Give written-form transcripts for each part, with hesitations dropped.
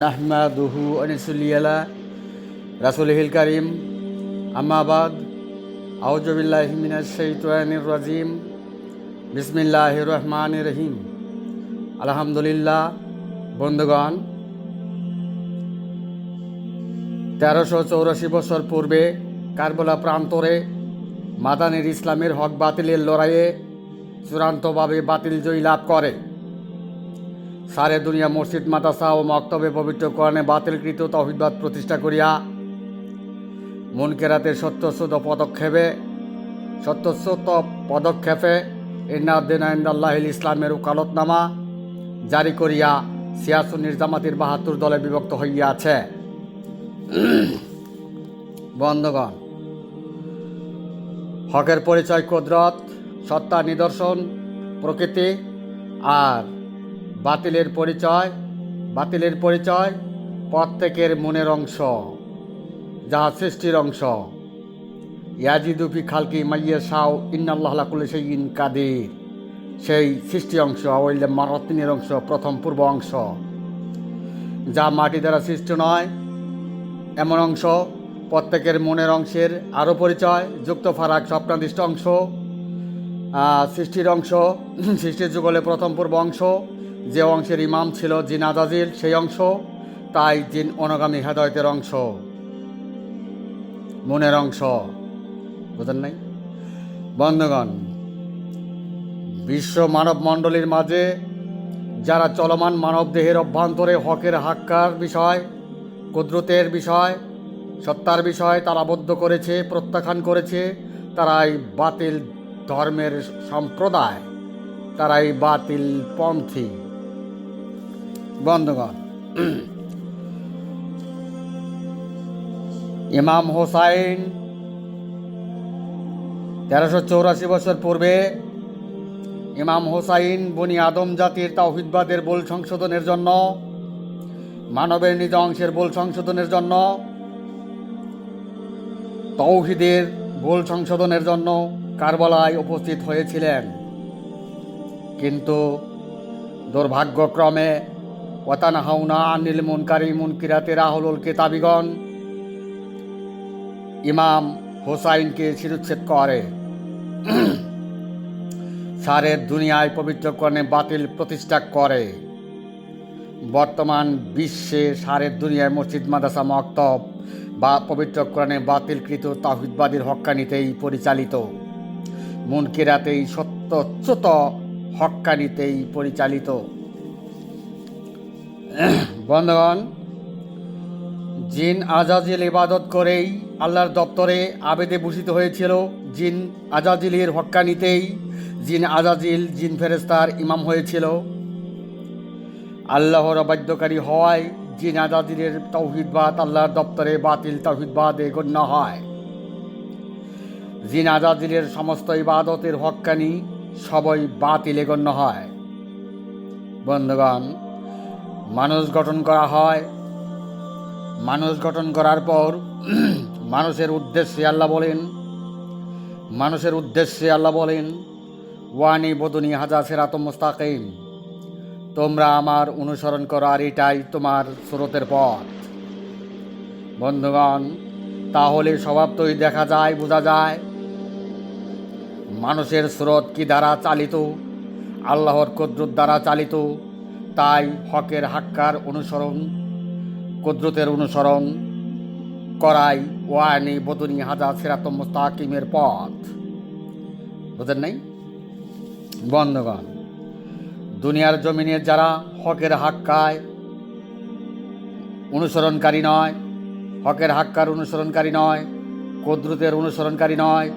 নাহমাদুহু ওয়া নুসাল্লি আলা রাসূলিহিল কারীম আম্মা বাদ আউযু বিল্লাহি মিনাশ শাইতানির রাজিম বিসমিল্লাহির রহমানির রহিম আলহামদুলিল্লাহ। বন্ধুগণ, 1384 বছর পূর্বে কারবালা প্রান্তরে মাদানীর ইসলামের হক বাতিলের লড়াইয়ে চূড়ান্তভাবে বাতিল জয়ী লাভ করে। সারে দুনিয়া মসজিদ মাদ্রাসা ও মক্তবে পবিত্র কোরআনে বাতিলকৃত তাওহীদবাদ প্রতিষ্ঠা করিয়া মুনকেরাতের সত্যচ্যুত পদক্ষেপে ইন্নাদ্দিনা ইনদাল্লাহিল ইসলামের ওকালতনামা জারি করিয়া শিয়া-সুন্নির জামাতির ৭২ দলে বিভক্ত হইয়াছে। বন্ধুগণ, হকের পরিচয় কুদরত, সত্তার নিদর্শন প্রকৃতি, আর বাতিলের পরিচয় প্রত্যেকের মনের অংশ, যাহা সৃষ্টির অংশ। ইয়াজিদু ফি খালকি মাইয়াশাউ ইন্নাল্লাহা আলা কুল্লি শাইইন কাদির, সেই সৃষ্টি অংশ ওইলে মারাতিনের অংশ, প্রথম পূর্ব অংশ, যা মাটি দ্বারা সৃষ্টি নয় এমন অংশ। প্রত্যেকের মনের অংশের আরও পরিচয় যুক্ত ফারাক স্বপ্নাদিষ্ট অংশ, সৃষ্টির অংশ, সৃষ্টির যুগলে প্রথম পূর্ব অংশ, যে অংশের ইমাম ছিল জিন আজাজিল, সেই অংশ, তাই জিন অনুগামী হেদায়েতের অংশ, মনের অংশ। বুঝেন নাই? বন্ধুগণ, বিশ্ব মানব মণ্ডলীর মাঝে যারা চলমান মানব দেহের অভ্যন্তরে হকের হাক্কার বিষয়, কুদরতের বিষয়, সত্তার বিষয় তালাবদ্ধ করেছে, প্রত্যাখ্যান করেছে, তারাই বাতিল ধর্মের সম্প্রদায়, তারাই বাতিল পন্থী। বন্ধুগণ, ইমাম হোসাইন 1384 বছর পূর্বে ইমাম হোসাইন বনি আদম জাতির তাওহীদবাদের ভুল সংশোধনের জন্য, মানবের নিজ অংশের ভুল সংশোধনের জন্য, তাওহীদের ভুল সংশোধনের জন্য কারবালায় উপস্থিত হয়েছিলেন। কিন্তু দুর্ভাগ্যক্রমে ওয়াতানহাউনা আনিল মুনকারি মুনকিরাতের আহলুল কিতাবিগণ ইমাম হোসাইনকে শিরুচ্ছেদ করে, সারের দুনিয়ায় পবিত্র কোরআনে বাতিল প্রতিষ্ঠা করে। বর্তমান বিশ্বে সারের দুনিয়ায় মসজিদ মাদ্রাসা মক্তব বা পবিত্র কোরআনে বাতিলকৃত তাওহীদবাদীর হক্কানিতেই পরিচালিত, মুনকিরাতেই সত্যচ্যুত হক্কানিতেই পরিচালিত। বন্ধুগণ, জিন আজাজিল ইবাদত করেই আল্লাহর দপ্তরে আবেদে ভূষিত হয়েছিল। জিন আজাজিলের হক্কানিতেই জিন আজাজিল জিন ফেরেস্তার ইমাম হয়েছিল। আল্লাহর অবাধ্যকারী হওয়ায় জিন আজাজিলের তাওহীদবাদ আল্লাহর দপ্তরে বাতিল তাওহীদবাদে গণ্য হয়। জিন আজাজিলের সমস্ত ইবাদতের হক্কানি সবই বাতিলে গণ্য হয়। বন্ধুগণ, মানুষ গঠন করা হয়, মানুষ গঠন করার পর মানুষের উদ্দেশ্যে আল্লাহ বলেন ওয়ানি বদুনি হাজা সিরাতুম মুস্তাকিম, তোমরা আমার অনুসরণ করো, আর এটাই তোমার স্রোতের পথ। বন্ধুগণ, তাহলে স্বভাবতই দেখা যায়, বোঝা যায় মানুষের স্রোত কি দ্বারা চালিত, আল্লাহর কুদরত দ্বারা চালিত। তাই হকের হাক্কার অনুসরণ, কুদরতের অনুসরণ করাই ওয়ানি বদুনি হাজা সিরাতুম মুস্তাকিমের পথ। বুঝেন নাই? বন্ধুগণ, দুনিয়ার জমিনে যারা হকের হাক্কার অনুসরণকারী নয়, কুদরতের অনুসরণকারী নয়,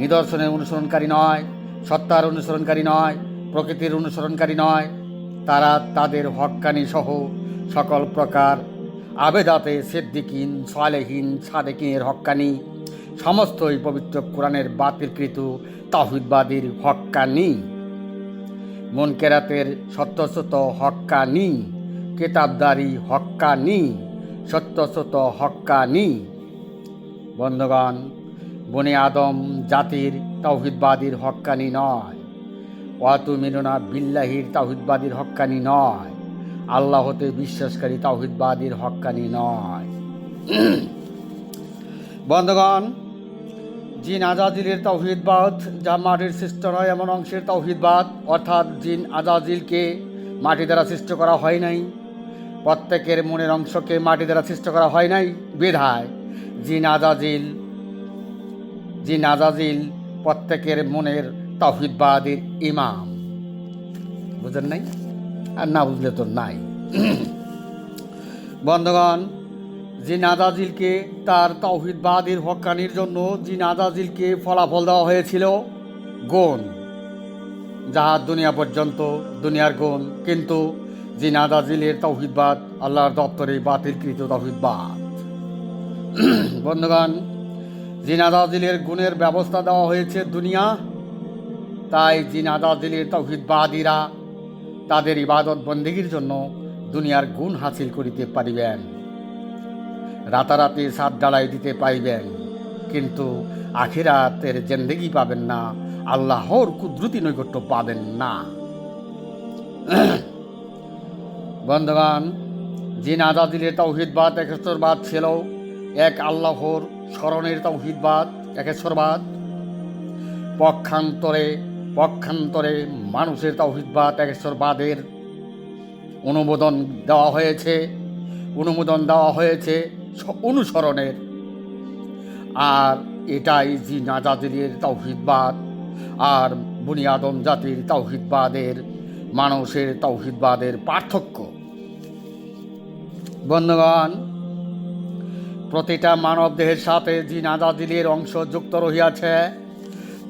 নিদর্শনের অনুসরণকারী নয়, সত্তার অনুসরণকারী নয়, প্রকৃতির অনুসরণকারী নয়, তারা তাদের হক্কানি সহ সকল প্রকার আবেদাতে সিদ্দিকিন, সালেহিন, সাদেকিনের হক্কানি সমস্তই পবিত্র কোরআনের বাতিলকৃত তাওহীদবাদীর হক্কানি, মুনকেরাতের সত্যচ্যুত হক্কানি, কিতাবদারি হক্কানি, সত্যচ্যুত হক্কানি। বন্ধুগণ, বনি আদম জাতির তাওহীদবাদীর হক্কানি নয়, ওয়াতুমিনুনা বিল্লাহির তাওহীদবাদীর হক্কানি নয়, আল্লাহ হতে বিশ্বাসকারী তাওহীদবাদীর হক্কানি নয়। বন্ধুগণ, জিন আজাজিলের তাওহীদবাদ যা মাটির সৃষ্ট নয় এমন অংশের তাওহীদবাদ, অর্থাৎ জিন আজাজিলকে মাটি দ্বারা সৃষ্টি করা হয় নাই, প্রত্যেকের মনের অংশকে মাটি দ্বারা সৃষ্টি করা হয় নাই বিধায় জিন আজাজিল প্রত্যেকের মনের তাওহীদবাদের ইমাম। বুঝেন নাই? আর না বুঝলে তো নাই। বন্ধুগণ, জিন আজাজিলকে তার তাওহীদবাদের হক্কানির জন্য জিন আজাজিলকে ফলাফল দেওয়া হয়েছিল গুণ, যাহা দুনিয়া পর্যন্ত দুনিয়ার গুণ। কিন্তু জিন আজাজিলের তাওহীদবাদ আল্লাহর দপ্তরে বাতিলকৃত তাওহীদবাদ। বন্ধুগণ, জিন আজাজিলের গুণের ব্যবস্থা দেওয়া হয়েছে দুনিয়া, তাই জিন আজাজিলের তাওহীদবাদীরা তাদের ইবাদত বন্দেগীর জন্য দুনিয়ার গুণ হাসিল করিতে পারিবেন, রাতারাতি সাত ডালাই দিতে পারিবেন, কিন্তু আখিরাতের জিন্দেগি পাবেন না, আল্লাহর কুদরতি নৈকট্য পাবেন না। বন্ধুগণ, জিন আজাজিলের তাওহীদবাদ একেশ্বরবাদ ছিল এক আল্লাহর স্মরণের তাওহীদবাদ, একেশ্বরবাদ। পক্ষান্তরে মানুষের তাওহীদবাদ একেশ্বরবাদের অনুমোদন দেওয়া হয়েছে অনুসরণের। আর এটাই জিন আজাজিলের তাওহীদবাদ আর বনি আদম জাতির তাওহীদবাদের, মানুষের তাওহীদবাদের পার্থক্য। বন্ধুগণ, প্রতিটা মানব দেহের সাথে জিন আজাজিলের অংশ যুক্ত রহিয়াছে,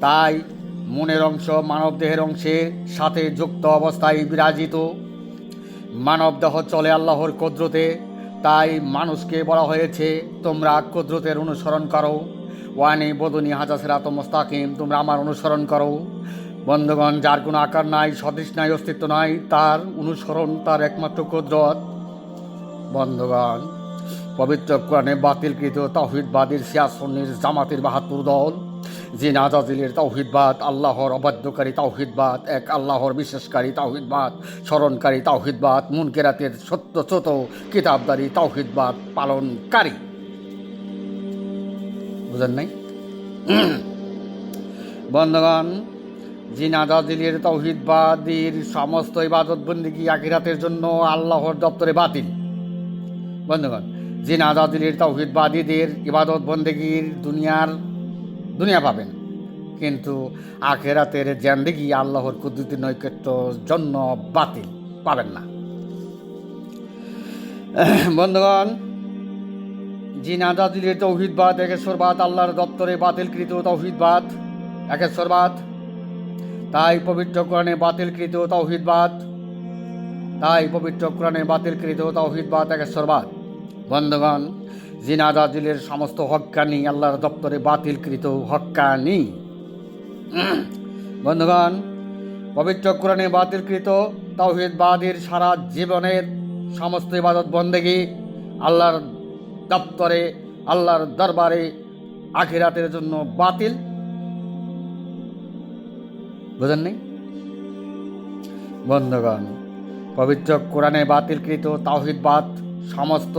তাই মনের অংশ মানব দেহের অংশের সাথে যুক্ত অবস্থায় বিরাজিত। মানব দেহ চলে আল্লাহর কুদরতে, তাই মানুষকে বলা হয়েছে তোমরা কুদরতের অনুসরণ করো। ওয়ানি বদনি হাজা সিরাত মুস্তাকিম, তোমরা আমার অনুসরণ করো। বন্ধুগণ, যার কোনো আকার নাই, সদৃশ নাই, অস্তিত্ব নাই, তার অনুসরণ তার একমাত্র কুদরত। বন্ধুগণ, পবিত্র কোরআনে বাতিলকৃত তাওহীদবাদীর শিয়া সুন্নির জামাতের ৭২ দল জিন আজাজিলের তাওহীদবাদ, আল্লাহর অবাধ্যকারী তাওহীদবাদ, এক আল্লাহর বিশ্বাসকারী তাওহীদবাদ, স্মরণকারী তাওহীদবাদ, মুনকেরাতের সত্যচ্যুত কিতাবদারি তাওহীদবাদ পালনকারী। বুঝেন নাই? বন্ধুগণ, জিন আজাজিলের তাওহীদবাদীর সমস্ত ইবাদত বন্দেগী আখিরাতের জন্য আল্লাহর দপ্তরে বাতিল। বন্ধুগণ, জিন আজাজিলের তাওহীদবাদীদের ইবাদত বন্দেগীর দুনিয়া পাবেন, কিন্তু আখিরাতের জিন্দেগি আল্লাহর কুদরতি নৈকট্যর জন্য বাতিল পাবেন না। বন্ধুগণ, জিন আজাজিলের তাওহীদবাদ একেশ্বরবাদ আল্লাহর দপ্তরে বাতিলকৃত তাওহীদবাদ একেশ্বরবাদ, তাই পবিত্র কোরআনে বাতিলকৃত তাওহীদবাদ একেশ্বরবাদ। বন্ধুগণ, জিন আজাজিলের সমস্ত হক্কানি আল্লাহর দপ্তরে বাতিলকৃত হক্কানি। বন্ধুগণ, পবিত্র কোরআনে বাতিলকৃত তাওহীদবাদের সারা জীবনের সমস্ত ইবাদত বন্দেগী আল্লাহর দপ্তরে, আল্লাহর দরবারে আখিরাতের জন্য বাতিল। বুঝেন নেই? বন্ধুগণ, পবিত্র কোরআনে বাতিলকৃত তাওহীদবাদ সমস্ত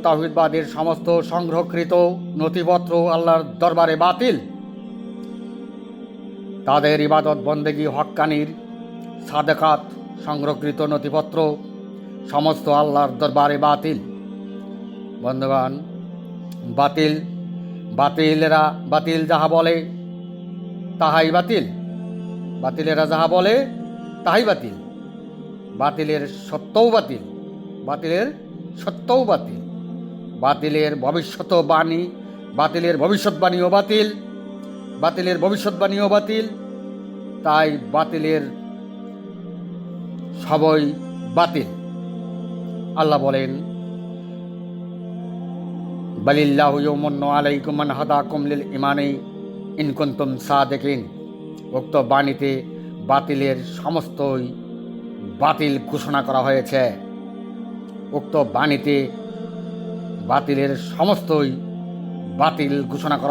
তাওহীদবাদের সমস্ত সংরক্ষিত নথিপত্র আল্লাহর দরবারে বাতিল। তাদের ইবাদত বন্দেগী হক্কানির সাদেকাত সংরক্ষিত নথিপত্র সমস্ত আল্লাহর দরবারে বাতিল। বন্ধুগণ, বাতিল যাহা বলে তাহাই বাতিল, বাতিলেরা যাহা বলে তাহাই বাতিল, বাতিলের সত্যও বাতিল, বাতিলের ভবিষ্যৎবাণীও বাতিল, তাই বাতিলের সবই বাতিল। আল্লাহ বলেন, বালিল্লাহু ইয়ামুন্নু আলাইকুম মান হাদাকুম লিল ঈমানি ইন কুনতুম সাদিকিন। উক্ত বাণীতে বাতিলের সমস্তই বাতিল ঘোষণা করা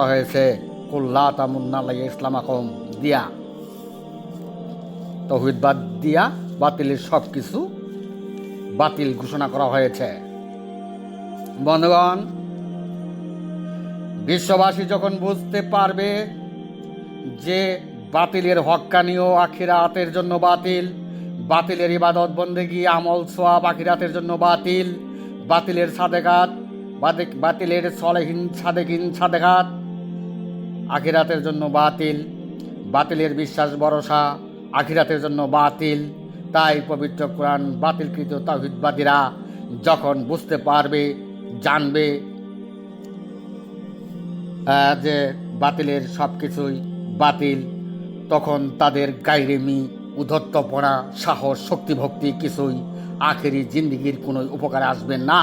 হয়েছে। কুল লা তামুন্না আলাইয়া ইসলামাকুম দিয়া। তৌহিদ বাদ দিয়া বাতিলের সব কিছু বাতিল ঘোষণা করা হয়েছে। বন্ধুগণ, বিশ্ববাসী যখন বুঝতে পারবে যে বাতিলের হক্কানিও আখিরাতের জন্য বাতিল, বাতিলের ইবাদত বন্দেগী আমল সোয়াব আখিরাতের জন্য বাতিল, বাতিলের সাদেকাত বাতিলের সলেহীন সাদেকিন সাদেকাত আখিরাতের জন্য বাতিল, বাতিলের বিশ্বাস ভরসা আখিরাতের জন্য বাতিল। তাই পবিত্র কোরআন বাতিলকৃত তাওহীদবাদীরা যখন বুঝতে পারবে, জানবে যে বাতিলের সব কিছুই বাতিল, তখন তাদের গায়রেমি, উদ্ধত্তপনা, সাহস, শক্তিভক্তি কিছুই আখেরি জিন্দিগির কোনো উপকারে আসবে না।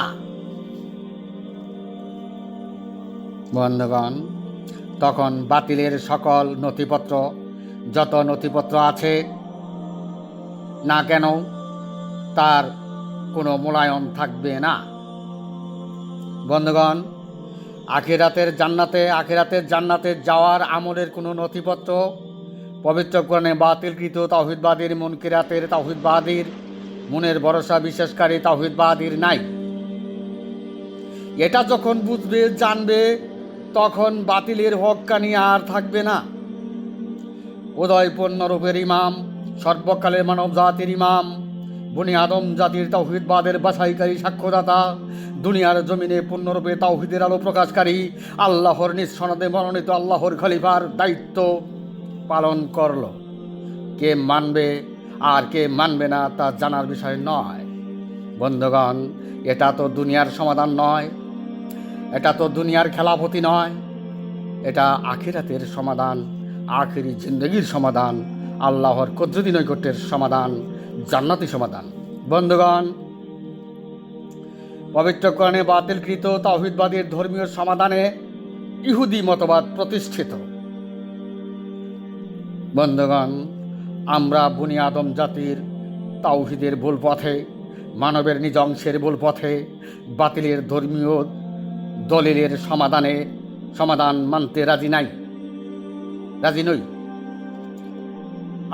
বন্ধুগণ, তখন বাতিলের সকল নথিপত্র, যত নথিপত্র আছে না কেন, তার কোনো মূল্যায়ন থাকবে না। বন্ধুগণ, আখিরাতের জান্নাতে যাওয়ার আমলের কোনো নথিপত্র পবিত্র কোরআনে বাতিলকৃত তাওহীদবাদীর মুনকিরাতের তাওহীদবাদীর মনের ভরসা বিশ্বাসকারী তাওহীদবাদীর নাই। এটা যখন বুঝবে, জানবে, তখন বাতিলের হক্কানি আর থাকবে না। উদয়পূর্ণ রূপের ইমাম, সর্বকালের মানব জাতির ইমাম, বনি আদম জাতির তাওহীদবাদের বাছাইকারী সাক্ষ্যদাতা, দুনিয়ার জমিনে পূর্ণরূপে তাওহীদের আলো প্রকাশকারী, আল্লাহর নিজ সনদে মনোনীত আল্লাহর খলিফার দায়িত্ব পালন করল। কে মানবে আর কে মানবে না তা জানার বিষয় নয়। বন্ধুগণ, এটা তো দুনিয়ার সমাধান নয়, এটা তো দুনিয়ার খেলাফতি নয়, এটা আখিরাতের সমাধান, আখেরি জিন্দগির সমাধান, আল্লাহর কুদরতি নৈকট্যের সমাধান, জান্নাতি সমাধান। বন্ধুগণ, পবিত্র কোরআনে বাতিলকৃত তাওহীদবাদীর ধর্মীয় সমাধানে ইহুদি মতবাদ প্রতিষ্ঠিত। বন্ধুগণ, আমরা বনি আদম জাতির তাওহীদের ভুল পথে, মানবের নিজ অংশের ভুল পথে, বাতিলের ধর্মীয় দলিলের সমাধান মানতে রাজি নই।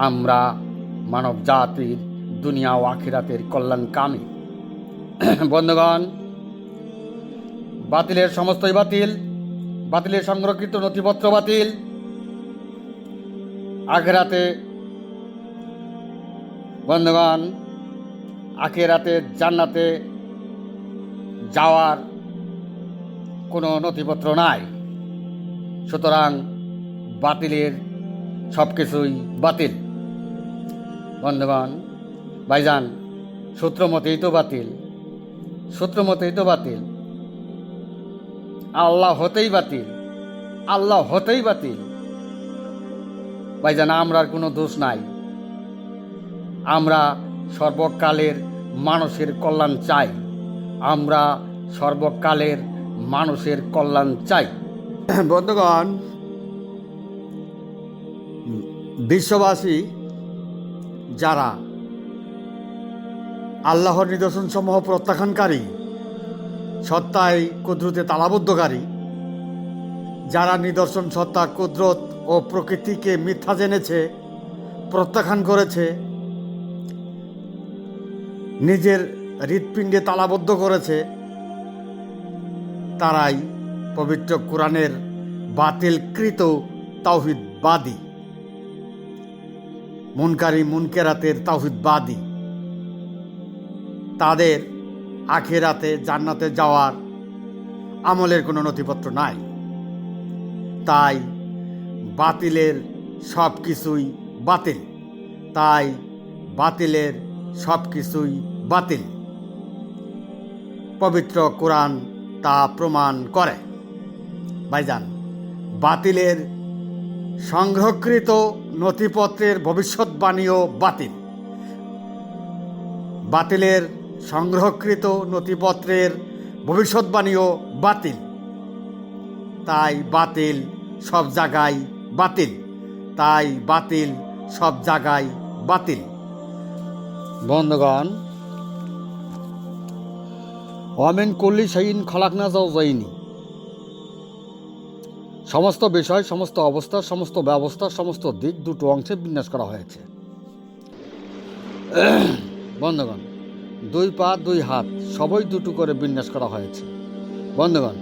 আমরা মানব জাতির দুনিয়া ও আখিরাতের কল্যাণকামী। বন্ধুগণ, বাতিলের সমস্তই বাতিল, বাতিলের সংরক্ষিত নথিপত্র বাতিল। আখিরাতে বন্ধুগণ, আখিরাতে জান্নাতে যাওয়ার কোনো নথিপত্র নাই। সুতরাং বাতিলের সব কিছুই বাতিল। বন্ধুগণ, ভাইজান, সূত্র মতেই তো বাতিল, আল্লাহ হতেই বাতিল। ভাইজান, আমরার কোনো দোষ নাই। আমরা সর্বকালের মানুষের কল্যাণ চাই। বন্ধুগণ, বিশ্ববাসী যারা আল্লাহর নিদর্শনসমূহ প্রত্যাখ্যানকারী, সত্তায় কুদরতে তালাবদ্ধকারী, যারা নিদর্শন, সত্তা, কুদরত ও প্রকৃতিকে মিথ্যা জেনেছে, প্রত্যাখ্যান করেছে, নিজের হৃৎপিণ্ডে তালাবদ্ধ করেছে, তারাই পবিত্র কোরআনের বাতিলকৃত তাওহীদবাদী, মুনকারি মুনকেরাতের তাওহীদবাদী। তাদের আখিরাতে জান্নাতে যাওয়ার আমলের কোনো নথিপত্র নাই। তাই বাতিলের সব কিছুই বাতিল। পবিত্র কোরআন তা প্রমাণ করে। ভাইজান, বাতিলের সংরক্ষিত নথিপত্রের ভবিষ্যৎবাণীও বাতিল। বাতিলের সংরক্ষিত নথিপত্রের ভবিষ্যৎবাণীও বাতিল। তাই বাতিল সব জায়গায় বাতিল। বন্ধুগণ, ওয়ামিন কুল্লি শাইইন খলাকনা যাওজাইনি, সমস্ত বিষয়, সমস্ত অবস্থা, সমস্ত ব্যবস্থা, সমস্ত দিক দুটো অংশে বিন্যাস করা হয়েছে। বন্ধুগণ, 2 পা 2 হাত সবই দুটো করে বিন্যাস করা হয়েছে। বন্ধুগণ,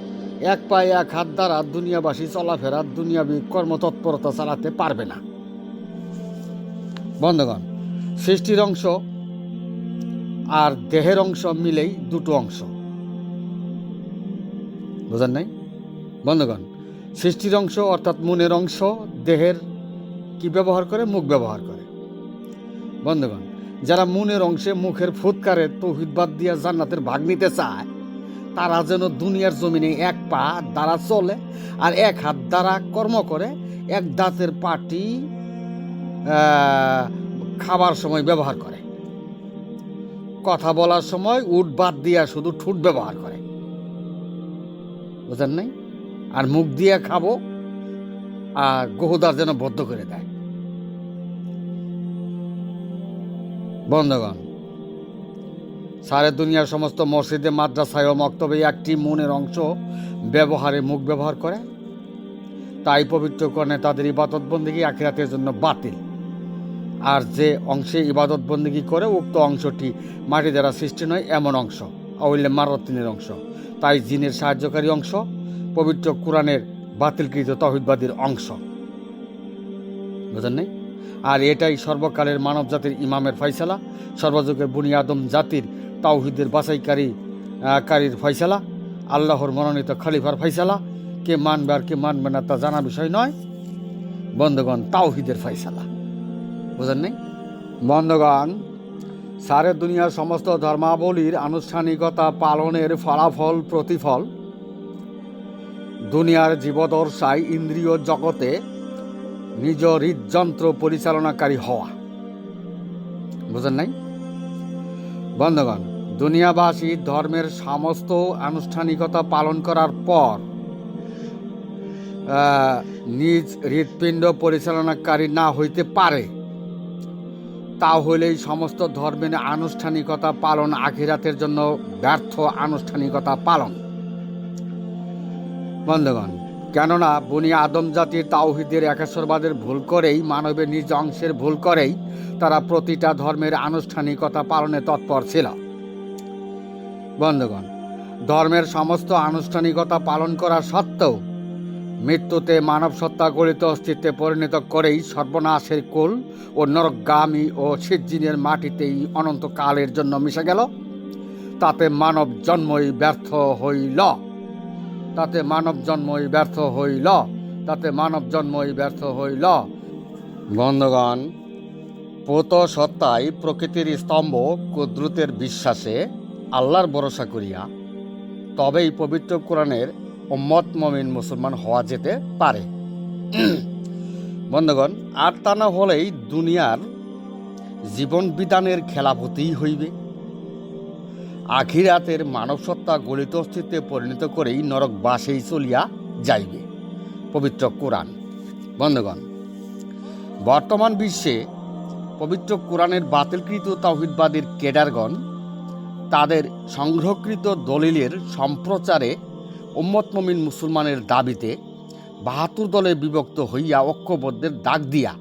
1 পায়ে 1 হাত দ্বারা দুনিয়াবাসী চলাফেরা দুনিয়াবী কর্মতৎপরতা চালাতে পারবে না। বন্ধুগণ, সৃষ্টির অংশ আর দেহের অংশ মিলেই দুটো অংশ, বুঝেন নাই? বন্ধুগণ, সৃষ্টির অংশ অর্থাৎ মনের অংশ দেহের কি ব্যবহার করে? মুখ ব্যবহার করে। বন্ধুগণ, যারা মনের অংশে মুখের ফুৎকারে তৌহিদ বাদ দিয়া জান্নাতের ভাগ নিতে চায়, তারা যেন দুনিয়ার জমিনে 1 পা দ্বারা চলে আর 1 হাত দ্বারা কর্ম করে, 1 দাঁতের পাটি খাবার সময় ব্যবহার করে, কথা বলার সময় উঠ বাদ দিয়া শুধু ঠোঁট ব্যবহার করে, বুঝেন নাই? আর মুখ দিয়ে খাবো আর গোহদার যেন বদ্ধ করে দেয়। বন্ধুগণ, সারে দুনিয়ার সমস্ত মসজিদে, মাদ্রাসায় ও মক্তবে একটি মনের অংশ ব্যবহারে মুখ ব্যবহার করে, তাই পবিত্র কোরআনে তাদের ইবাদত বন্দেগী আখিরাতের জন্য বাতিল। আর যে অংশে ইবাদত বন্দেগী করে উক্ত অংশটি মাটি দ্বারা সৃষ্টি নয় এমন অংশ, আউলে মারতিনের অংশ, তাই জিনের সাহায্যকারী অংশ পবিত্র কোরআনের বাতিলকৃত তাওহীদবাদীর অংশ, বুঝেন নাই? আর এটাই সর্বকালের মানব জাতির ইমামের ফয়সালা, সর্বযুগের বনি আদম জাতির তাওহীদের বাছাইকারীর ফয়সালা, আল্লাহর মনোনীত খলিফার ফয়সালা। কে মানবে আর কে মানবে না তা জানা বিষয় নয়। বন্ধুগণ, তাওহীদের ফয়সালা, বুঝেন নাই? বন্ধুগণ, সারে দুনিয়ার সমস্ত ধর্মাবলীর আনুষ্ঠানিকতা পালনের ফলাফল প্রতিফল দুনিয়ার জীবদর্শায় ইন্দ্রিয় জগতে নিজ হৃদযন্ত্র পরিচালনাকারী হওয়া, বুঝেন নাই? বন্ধুগণ, দুনিয়াবাসী ধর্মের সমস্ত আনুষ্ঠানিকতা পালন করার পর নিজ হৃৎপিণ্ড পরিচালনাকারী না হইতে পারে, তাহলেই সমস্ত ধর্মের আনুষ্ঠানিকতা পালন আখিরাতের জন্য ব্যর্থ আনুষ্ঠানিকতা পালন। বন্ধুগণ, কেননা বনি আদম জাতির তাওহীদের একেশ্বরবাদের ভুল করেই, মানবের নিজ অংশের ভুল করেই তারা প্রতিটা ধর্মের আনুষ্ঠানিকতা পালনে তৎপর ছিল। বন্ধুগণ, ধর্মের সমস্ত আনুষ্ঠানিকতা পালন করা সত্ত্বেও মৃত্যুতে মানব সত্তা গলিত অস্তিত্বে পরিণত করেই সর্বনাশের কুল ও নরকগামী ও সিজ্জিনের মাটিতেই অনন্তকালের জন্য মিশে গেল। তাতে মানব জন্মই ব্যর্থ হইল, তাতে মানব জন্মই ব্যর্থ হইল, তাতে মানব জন্মই ব্যর্থ হইল। বন্ধুগণ, পোত সত্তায় প্রকৃতির স্তম্ভ কুদরতের বিশ্বাসে আল্লাহর ভরসা করিয়া তবেই পবিত্র কোরআনের উম্মত মুমিন মুসলমান হওয়া যেতে পারে। বন্ধুগণ, আর তা না হলেই দুনিয়ার জীবন বিধানের খেলাফতেই হইবে, আখিরাতের মানব সত্তা গলিত অস্তিত্বে পরিণত করেই নরকবাসেই চলিয়া যাইবে পবিত্র কোরআন। বন্ধুগণ, বর্তমান বিশ্বে পবিত্র কোরআনের বাতিলকৃত তাওহীদবাদীর কেডারগণ তাদের সংগ্রহকৃত দলিলের সম্প্রচারে উম্মত মুমিন মুসলমানের দাবিতে 72 দলে বিভক্ত হইয়া ঐক্যবদ্ধের ডাক দিয়া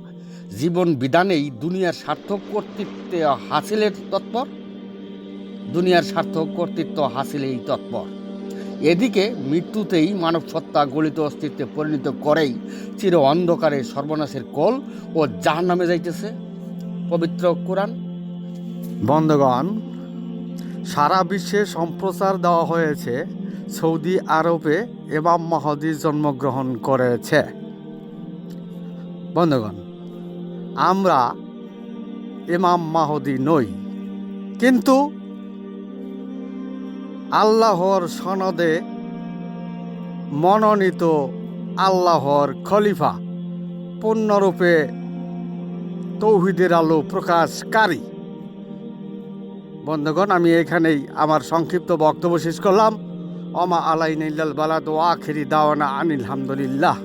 জীবন বিধানেই দুনিয়ার সার্থক কর্তৃত্ব হাসিলের তৎপর, দুনিয়ার সার্থক কর্তৃত্ব হাসিলেই তৎপর। এদিকে মৃত্যুতেই মানব সত্তা গলিত অস্তিত্বে পরিণত করেই চির অন্ধকারে সর্বনাশের কোল ও জাহান্নামে যাইতেছে পবিত্র কোরআন। বন্ধুগণ, সারা বিশ্বে সম্প্রচার দেওয়া হয়েছে সৌদি আরবে ইমাম মাহদী জন্মগ্রহণ করেছে। বন্ধুগণ, আমরা ইমাম মাহদী নই, কিন্তু আল্লাহর সনদে মনোনীত আল্লাহর খলিফা, পূর্ণরূপে তৌহিদের আলো প্রকাশকারী। বন্ধুগণ, আমি এখানেই আমার সংক্ষিপ্ত বক্তব্য শেষ করলাম। ওমা আলাইনা ইল্লাল বালাগ ওয়া আখিরি দাওয়ানা আনিল হামদুলিল্লাহ।